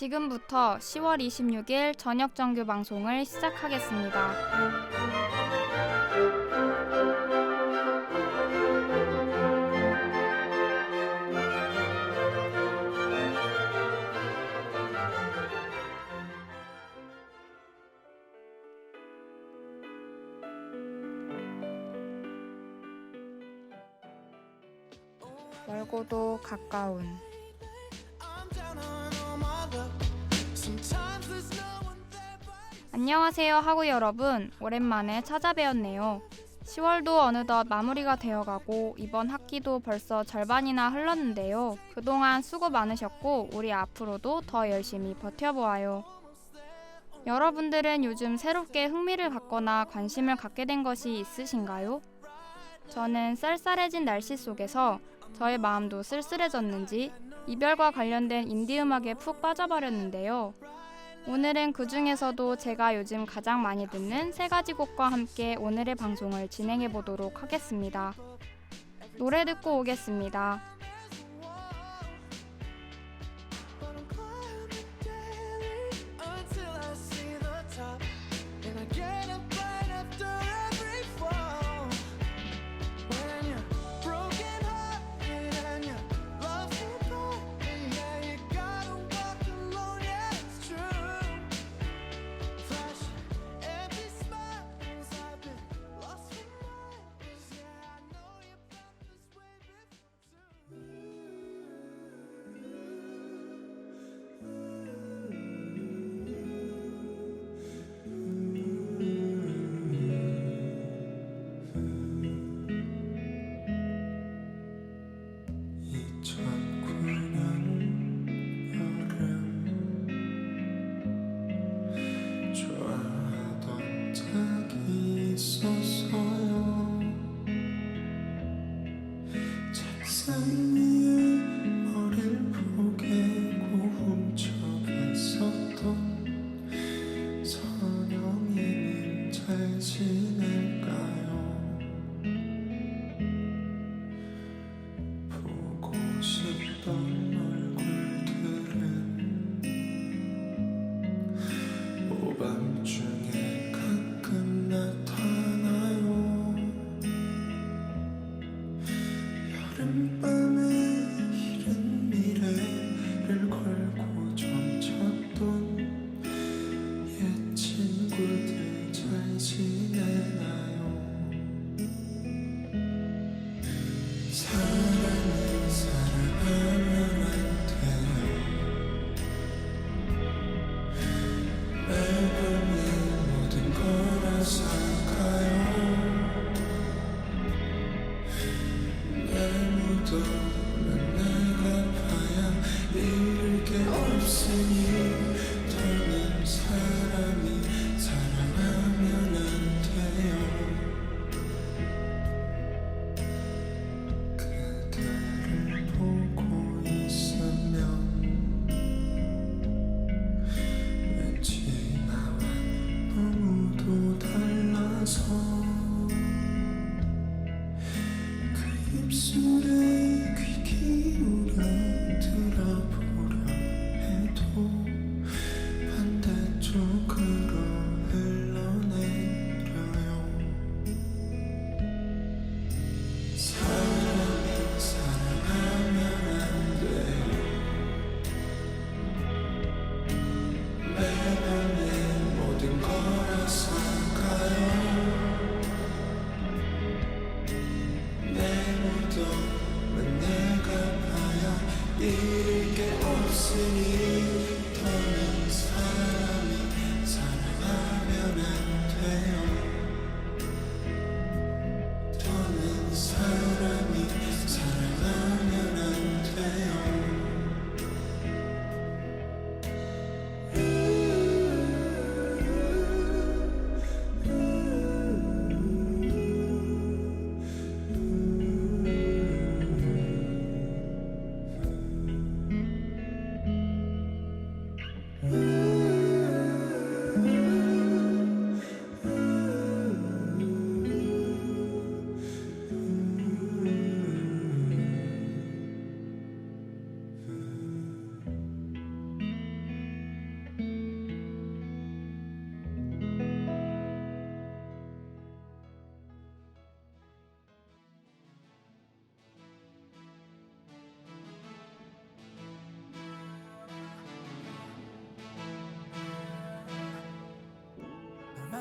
지금부터 10월 26일 저녁 정규 방송을 시작하겠습니다. 멀고도 가까운 안녕하세요 하구 여러분, 오랜만에 찾아뵈었네요. 10월도 어느덧 마무리가 되어가고 이번 학기도 벌써 절반이나 흘렀는데요. 그동안 수고 많으셨고 우리 앞으로도 더 열심히 버텨보아요. 여러분들은 요즘 새롭게 흥미를 갖거나 관심을 갖게 된 것이 있으신가요? 저는 쌀쌀해진 날씨 속에서 저의 마음도 쓸쓸해졌는지 이별과 관련된 인디음악에 푹 빠져버렸는데요. 오늘은 그 중에서도 제가 요즘 가장 많이 듣는 3가지 곡과 함께 오늘의 방송을 진행해 보도록 하겠습니다. 노래 듣고 오겠습니다.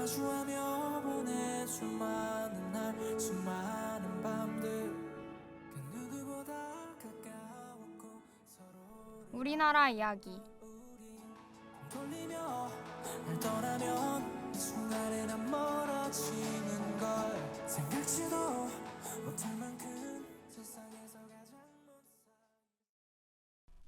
마주하며 보내 수많은 날 수많은 밤들 그 누구보다 가까웠고 서로를 우리나라 이야기. 돌리며 날 떠나면 이 순간에 난 멀어지는 걸 생각지도 못할 만큼 세상에서 가장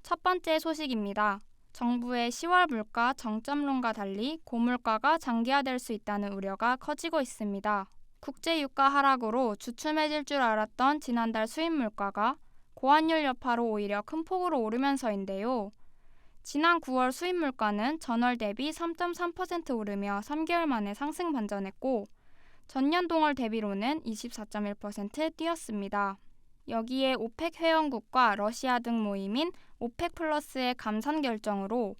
첫 번째 소식입니다. 정부의 10월 물가 정점론과 달리 고물가가 장기화될 수 있다는 우려가 커지고 있습니다. 국제 유가 하락으로 주춤해질 줄 알았던 지난달 수입 물가가 고환율 여파로 오히려 큰 폭으로 오르면서인데요. 지난 9월 수입 물가는 전월 대비 3.3% 오르며 3개월 만에 상승 반전했고 전년 동월 대비로는 24.1% 뛰었습니다. 여기에 오펙 회원국과 러시아 등 모임인 오펙 플러스의 감산 결정으로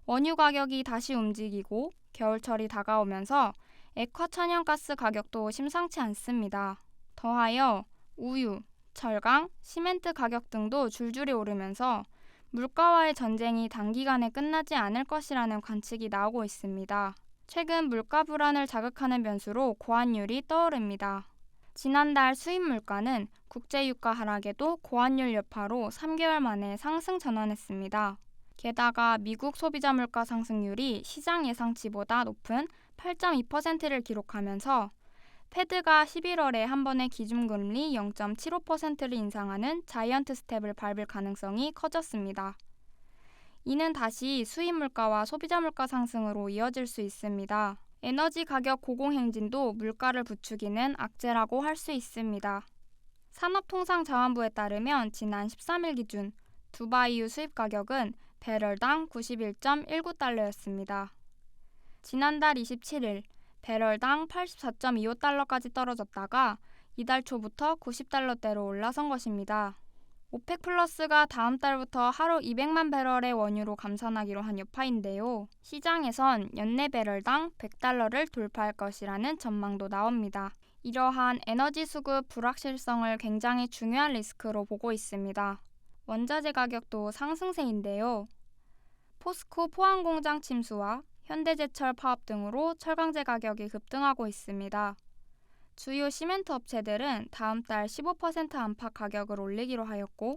원유 가격이 다시 움직이고 겨울철이 다가오면서 액화 천연가스 가격도 심상치 않습니다. 더하여 우유, 철강, 시멘트 가격 등도 줄줄이 오르면서 물가와의 전쟁이 단기간에 끝나지 않을 것이라는 관측이 나오고 있습니다. 최근 물가 불안을 자극하는 변수로 고환율이 떠오릅니다. 지난달 수입 물가는 국제유가 하락에도 고환율 여파로 3개월 만에 상승 전환했습니다. 게다가 미국 소비자 물가 상승률이 시장 예상치보다 높은 8.2%를 기록하면서 패드가 11월에 한 번의 기준금리 0.75%를 인상하는 자이언트 스텝을 밟을 가능성이 커졌습니다. 이는 다시 수입 물가와 소비자 물가 상승으로 이어질 수 있습니다. 에너지 가격 고공행진도 물가를 부추기는 악재라고 할 수 있습니다. 산업통상자원부에 따르면 지난 13일 기준 두바이유 수입 가격은 배럴당 91.19달러였습니다. 지난달 27일 배럴당 84.25달러까지 떨어졌다가 이달 초부터 90달러대로 올라선 것입니다. 오펙 플러스가 다음 달부터 하루 200만 배럴의 원유로 감산하기로 한 여파인데요. 시장에선 연내 배럴당 100달러를 돌파할 것이라는 전망도 나옵니다. 이러한 에너지 수급 불확실성을 굉장히 중요한 리스크로 보고 있습니다. 원자재 가격도 상승세인데요. 포스코 포항공장 침수와 현대제철 파업 등으로 철강제 가격이 급등하고 있습니다. 주요 시멘트 업체들은 다음 달 15% 안팎 가격을 올리기로 하였고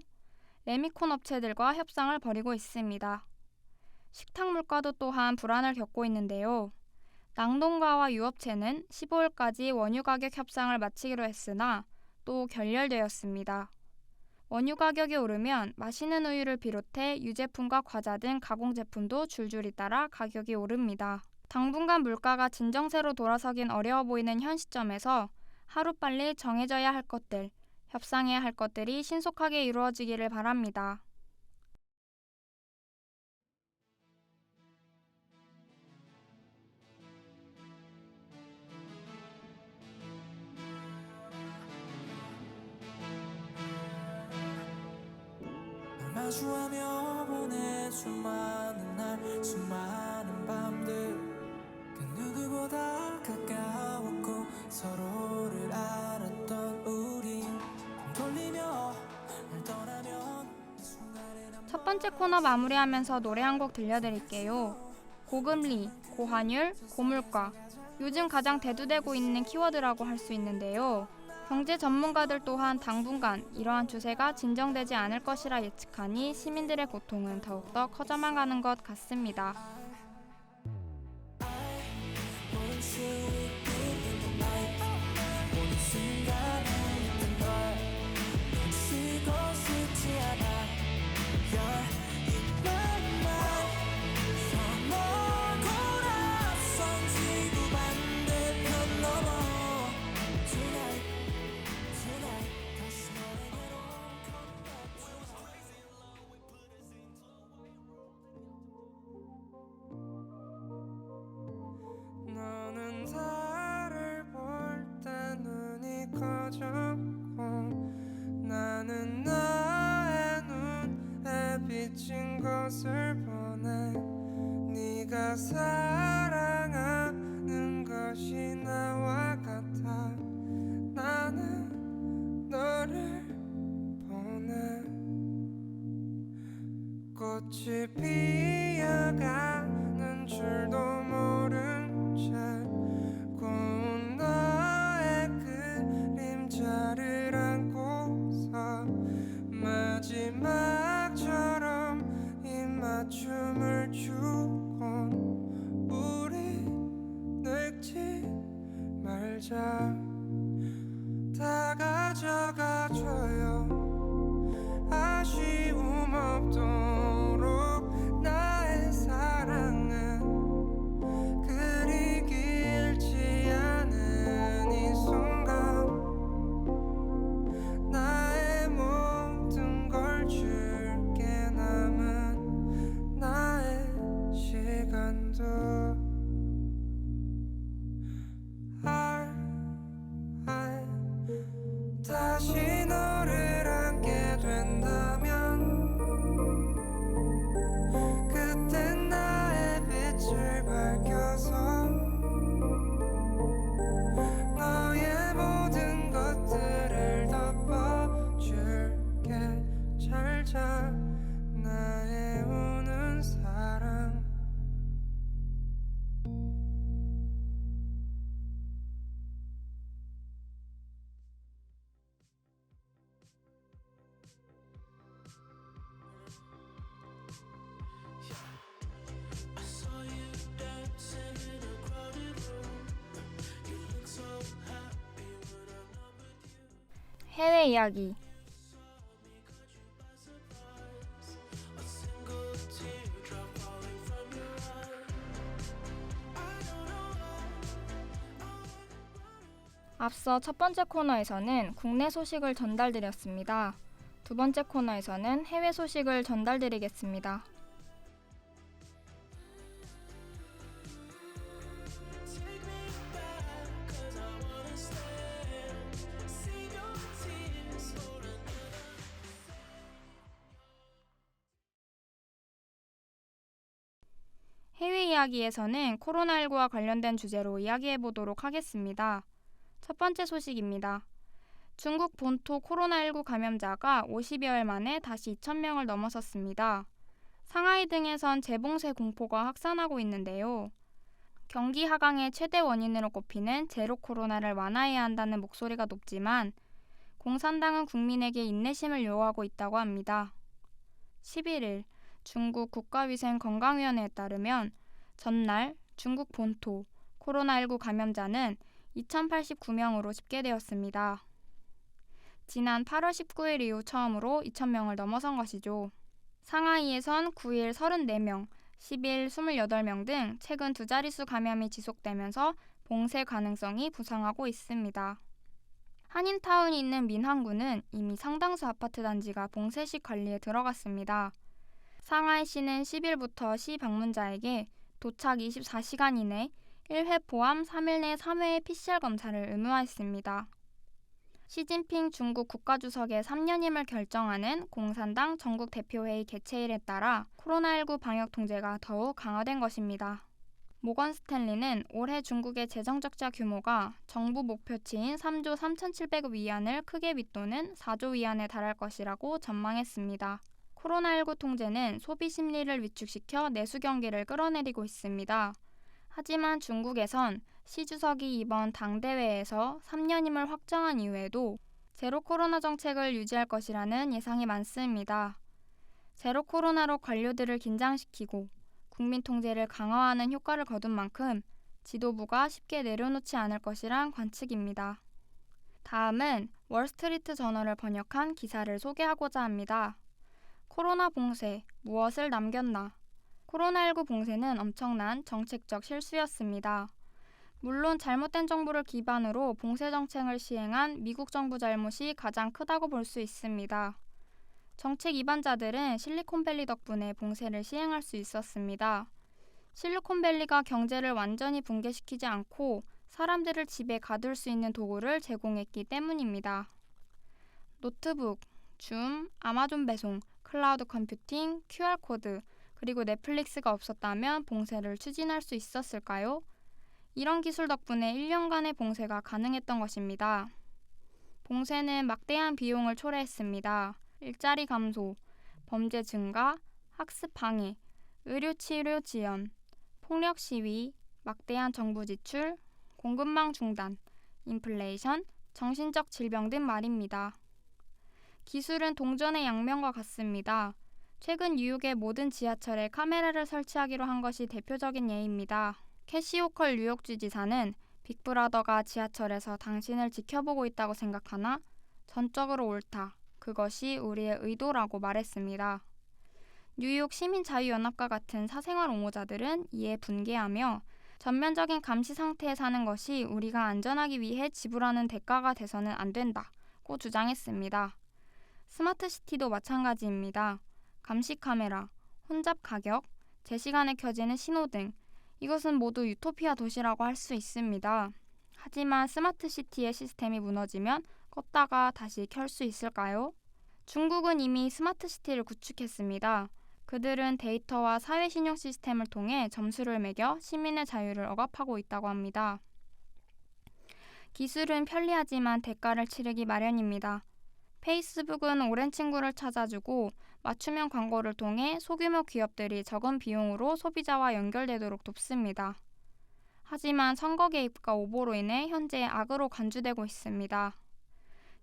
레미콘 업체들과 협상을 벌이고 있습니다. 식탁 물가도 또한 불안을 겪고 있는데요. 낭동가와 유업체는 15일까지 원유 가격 협상을 마치기로 했으나 또 결렬되었습니다. 원유 가격이 오르면 마시는 우유를 비롯해 유제품과 과자 등 가공제품도 줄줄이 따라 가격이 오릅니다. 당분간 물가가 진정세로 돌아서긴 어려워 보이는 현 시점에서 하루빨리 정해져야 할 것들, 협상해야 할 것들이 신속하게 이루어지기를 바랍니다. 날 마주하며 보내 수많은 날 수많은 밤들 그 누구보다 가까웠고 서로를 알았던 우리 돌리며 날 떠나면 이 순간에 난 첫 번째 코너 마무리하면서 노래 한 곡 들려드릴게요. 고금리, 고환율, 고물가. 요즘 가장 대두되고 있는 키워드라고 할 수 있는데요. 경제 전문가들 또한 당분간 이러한 추세가 진정되지 않을 것이라 예측하니 시민들의 고통은 더욱더 커져만 가는 것 같습니다. 모든 수익 in the night 모든 순간에 있던 널 놓치고 싶지 않아 You're in my mind 서 멀고 낯선 지구 반대편 넘어 Tonight Tonight 다시 너에게로 너는 나를 볼 때 눈이 커졌고 나는 나의 눈에 비친 것을 보내 네가 사랑하는 것이 나와 같아 나는 너를 보내 꽃이 피어가는 줄도 모른 채 살자 다 가져가줘요 아쉬움 없도록 나의 사랑은 그리 길지 않은 이 순간 나의 모든 걸 줄게 남은 나의 시간도 다시 너를 안게 된다면 그땐 나의 빛을 밝혀서 너의 모든 것들을 덮어줄게 잘 자 나의 우는 사랑 해외 이야기. 앞서 첫 번째 코너에서는 국내 소식을 전달드렸습니다. 두 번째 코너에서는 해외 소식을 전달드리겠습니다. 해외 이야기에서는 코로나19와 관련된 주제로 이야기해 보도록 하겠습니다. 첫 번째 소식입니다. 중국 본토 코로나19 감염자가 50여일 만에 다시 2,000명을 넘어섰습니다. 상하이 등에선 재봉쇄 공포가 확산하고 있는데요. 경기 하강의 최대 원인으로 꼽히는 제로 코로나를 완화해야 한다는 목소리가 높지만 공산당은 국민에게 인내심을 요하고 있다고 합니다. 11일 중국 국가위생건강위원회에 따르면 전날 중국 본토 코로나19 감염자는 2,089명으로 집계되었습니다. 지난 8월 19일 이후 처음으로 2,000명을 넘어선 것이죠. 상하이에선 9일 34명, 10일 28명 등 최근 두 자릿수 감염이 지속되면서 봉쇄 가능성이 부상하고 있습니다. 한인타운이 있는 민항구는 이미 상당수 아파트 단지가 봉쇄식 관리에 들어갔습니다. 상하이시는 10일부터 시 방문자에게 도착 24시간 이내 1회 포함 3일 내 3회의 PCR 검사를 의무화했습니다. 시진핑 중국 국가주석의 3년임을 결정하는 공산당 전국 대표회의 개최일에 따라 코로나19 방역 통제가 더욱 강화된 것입니다. 모건 스탠리는 올해 중국의 재정 적자 규모가 정부 목표치인 3조 3,700억 위안을 크게 윗도는 4조 위안에 달할 것이라고 전망했습니다. 코로나19 통제는 소비 심리를 위축시켜 내수 경기를 끌어내리고 있습니다. 하지만 중국에선 시 주석이 이번 당대회에서 3년임을 확정한 이후에도 제로 코로나 정책을 유지할 것이라는 예상이 많습니다. 제로 코로나로 관료들을 긴장시키고 국민 통제를 강화하는 효과를 거둔 만큼 지도부가 쉽게 내려놓지 않을 것이란 관측입니다. 다음은 월스트리트 저널을 번역한 기사를 소개하고자 합니다. 코로나 봉쇄, 무엇을 남겼나? 코로나19 봉쇄는 엄청난 정책적 실수였습니다. 물론 잘못된 정보를 기반으로 봉쇄 정책을 시행한 미국 정부 잘못이 가장 크다고 볼 수 있습니다. 정책 위반자들은 실리콘밸리 덕분에 봉쇄를 시행할 수 있었습니다. 실리콘밸리가 경제를 완전히 붕괴시키지 않고 사람들을 집에 가둘 수 있는 도구를 제공했기 때문입니다. 노트북, 줌, 아마존 배송, 클라우드 컴퓨팅, QR코드, 그리고 넷플릭스가 없었다면 봉쇄를 추진할 수 있었을까요? 이런 기술 덕분에 1년간의 봉쇄가 가능했던 것입니다. 봉쇄는 막대한 비용을 초래했습니다. 일자리 감소, 범죄 증가, 학습 방해, 의료 치료 지연, 폭력 시위, 막대한 정부 지출, 공급망 중단, 인플레이션, 정신적 질병 등 말입니다. 기술은 동전의 양면과 같습니다. 최근 뉴욕의 모든 지하철에 카메라를 설치하기로 한 것이 대표적인 예입니다. 캐시 호컬 뉴욕주 지사는 빅브라더가 지하철에서 당신을 지켜보고 있다고 생각하나? 전적으로 옳다. 그것이 우리의 의도라고 말했습니다. 뉴욕 시민자유연합과 같은 사생활 옹호자들은 이에 분개하며 전면적인 감시 상태에 사는 것이 우리가 안전하기 위해 지불하는 대가가 돼서는 안 된다고 주장했습니다. 스마트시티도 마찬가지입니다. 감시 카메라, 혼잡 가격, 제 시간에 켜지는 신호등, 이것은 모두 유토피아 도시라고 할 수 있습니다. 하지만 스마트시티의 시스템이 무너지면 껐다가 다시 켤 수 있을까요? 중국은 이미 스마트시티를 구축했습니다. 그들은 데이터와 사회신용 시스템을 통해 점수를 매겨 시민의 자유를 억압하고 있다고 합니다. 기술은 편리하지만 대가를 치르기 마련입니다. 페이스북은 오랜 친구를 찾아주고 맞춤형 광고를 통해 소규모 기업들이 적은 비용으로 소비자와 연결되도록 돕습니다. 하지만 선거 개입과 오보로 인해 현재 악으로 간주되고 있습니다.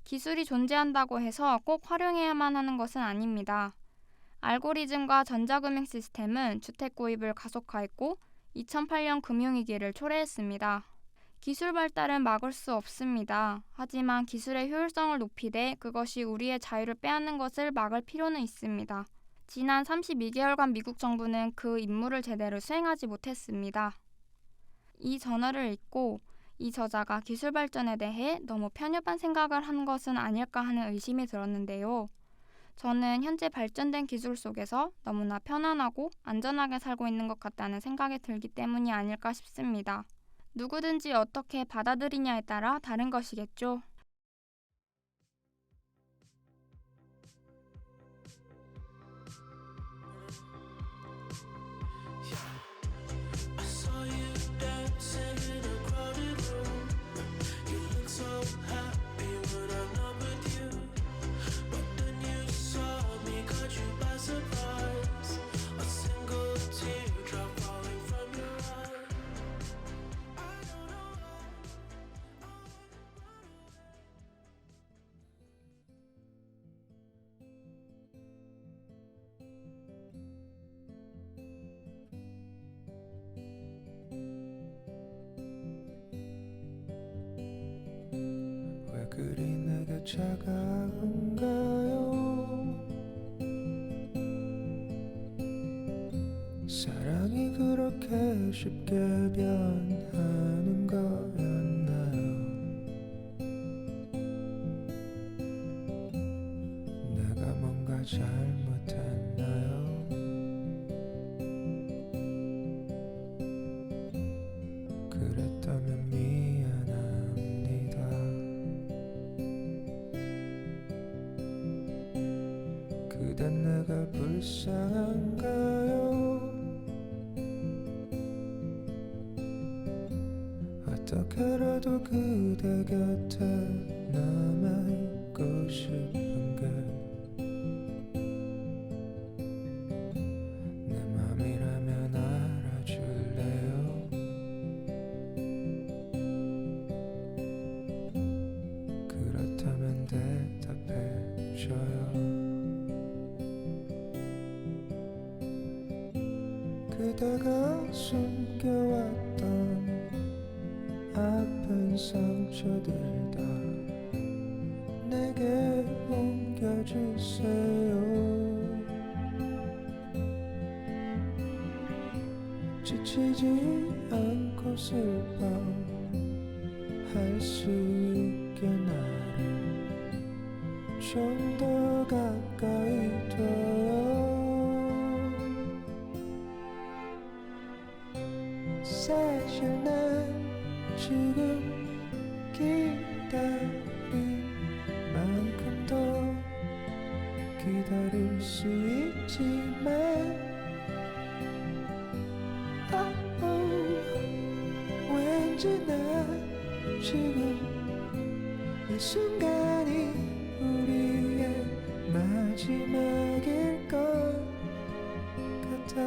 기술이 존재한다고 해서 꼭 활용해야만 하는 것은 아닙니다. 알고리즘과 전자금융 시스템은 주택 구입을 가속화했고 2008년 금융위기를 초래했습니다. 기술 발달은 막을 수 없습니다. 하지만 기술의 효율성을 높이되 그것이 우리의 자유를 빼앗는 것을 막을 필요는 있습니다. 지난 32개월간 미국 정부는 그 임무를 제대로 수행하지 못했습니다. 이 저널을 읽고 이 저자가 기술 발전에 대해 너무 편협한 생각을 한 것은 아닐까 하는 의심이 들었는데요. 저는 현재 발전된 기술 속에서 너무나 편안하고 안전하게 살고 있는 것 같다는 생각이 들기 때문이 아닐까 싶습니다. 누구든지 어떻게 받아들이냐에 따라 다른 것이겠죠. I saw you dancing in a crowded room. You look so happy when I'm not with you. But then you saw me, caught you by surprise. A single teardrop falling from your eye. I don't know 왜 그리 내게 차가운가요? 사랑이 그렇게 쉽게 변하는 거였나요? 내가 뭔가 잘못했나요? 그랬다면 미안합니다. 그댄 내가 불쌍한가요? 어떻게라도 그대 곁에 남아있고 싶은게 내 맘이라면 알아줄래요? 그렇다면 대답해줘요. 그대가 숨겨왔던 아픈 상처들 다 내게 옮겨주세요. 지치지 않고 슬퍼할 수 있게 나를 좀 더 가까이 둬요. 사실 난 지금 기다린 만큼 더 기다릴 수 있지만 왠지 난 지금 이 순간이 우리의 마지막일 것 같아.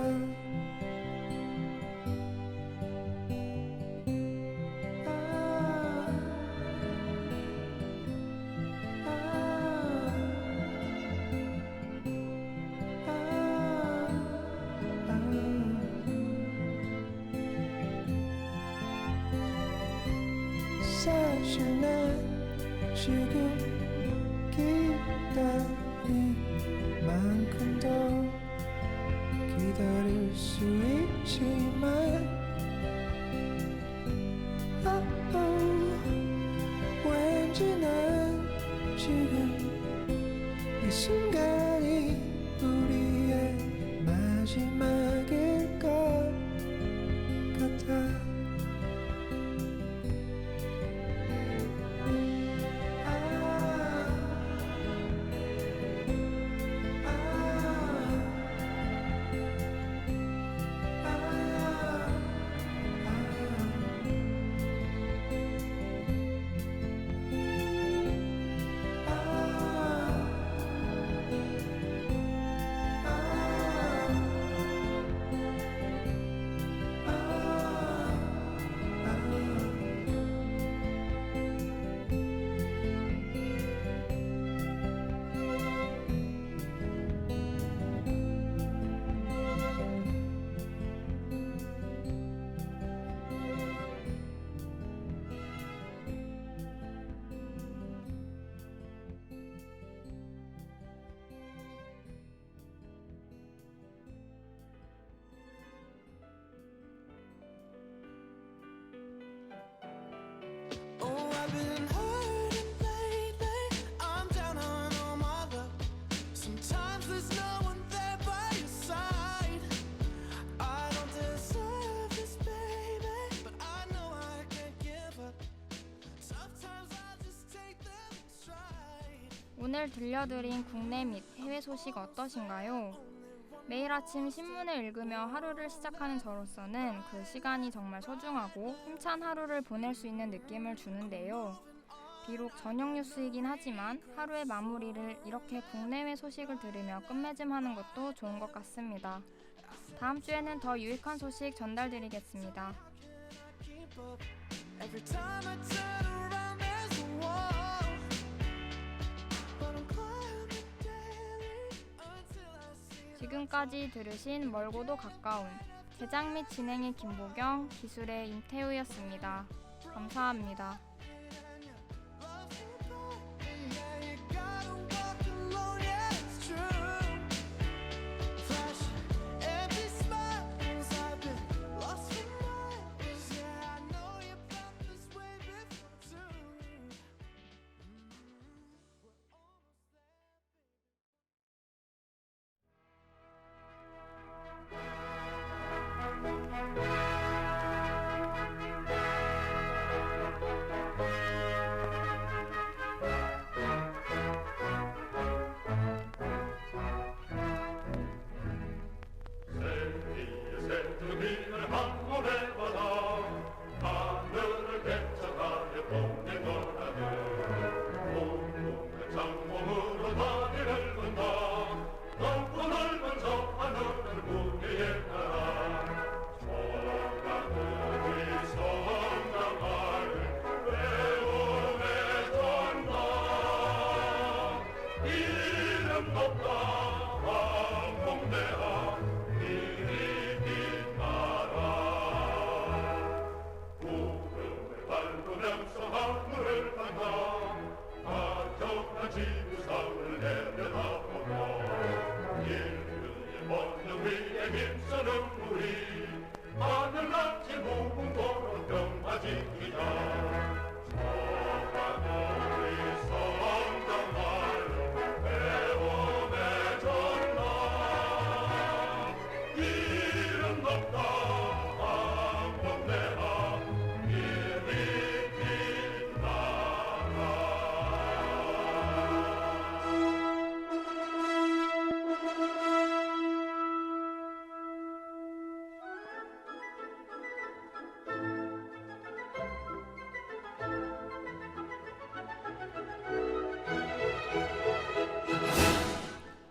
사실 난 지금 기다린 만큼 더 기다릴 수 있지만 왠지 난 지금 이 순간이 우리의 마지막일 것 같아. Oh, I've been hurting lately. I'm down on all my luck. Sometimes there's no one there by your side. I don't deserve this, baby, but I know I can't give up. Sometimes I just take them in stride. 오늘 들려드린 국내 및 해외 소식 어떠신가요? 매일 아침 신문을 읽으며 하루를 시작하는 저로서는 그 시간이 정말 소중하고 힘찬 하루를 보낼 수 있는 느낌을 주는데요. 비록 저녁 뉴스이긴 하지만 하루의 마무리를 이렇게 국내외 소식을 들으며 끝맺음하는 것도 좋은 것 같습니다. 다음 주에는 더 유익한 소식 전달드리겠습니다. Keep up. Every time I turn around, there's a wall. But I'm climbing daily until I see. 지금까지 들으신 멀고도 가까운 제작 및 진행의 김보경, 기술의 임태우였습니다. 감사합니다.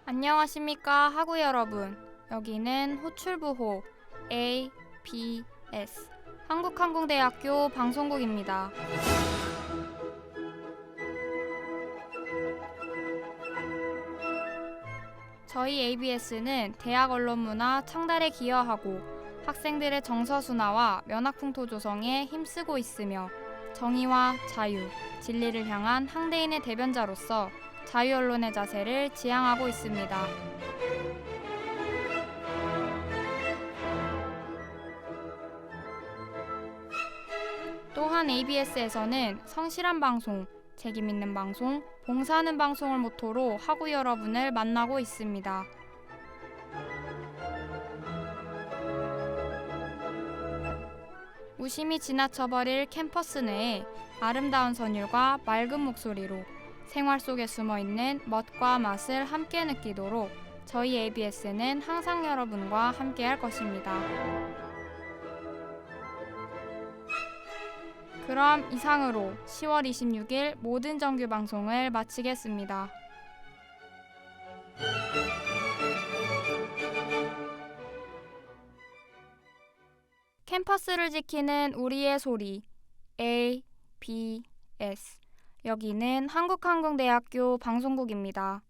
안녕하십니까 하구 여러분. 여기는 호출부호 ABS 한국항공대학교 방송국입니다. 저희 ABS는 대학 언론문화 창달에 기여하고 학생들의 정서 순화와 면학풍토 조성에 힘쓰고 있으며 정의와 자유, 진리를 향한 항대인의 대변자로서 자유언론의 자세를 지향하고 있습니다. 또한 ABS에서는 성실한 방송, 책임있는 방송, 봉사하는 방송을 모토로 학우 여러분을 만나고 있습니다. 무심히 지나쳐버릴 캠퍼스 내에 아름다운 선율과 맑은 목소리로 생활 속에 숨어있는 멋과 맛을 함께 느끼도록 저희 ABS는 항상 여러분과 함께할 것입니다. 그럼 이상으로 10월 26일 모든 정규 방송을 마치겠습니다. 캠퍼스를 지키는 우리의 소리 ABS. 여기는 한국항공대학교 방송국입니다.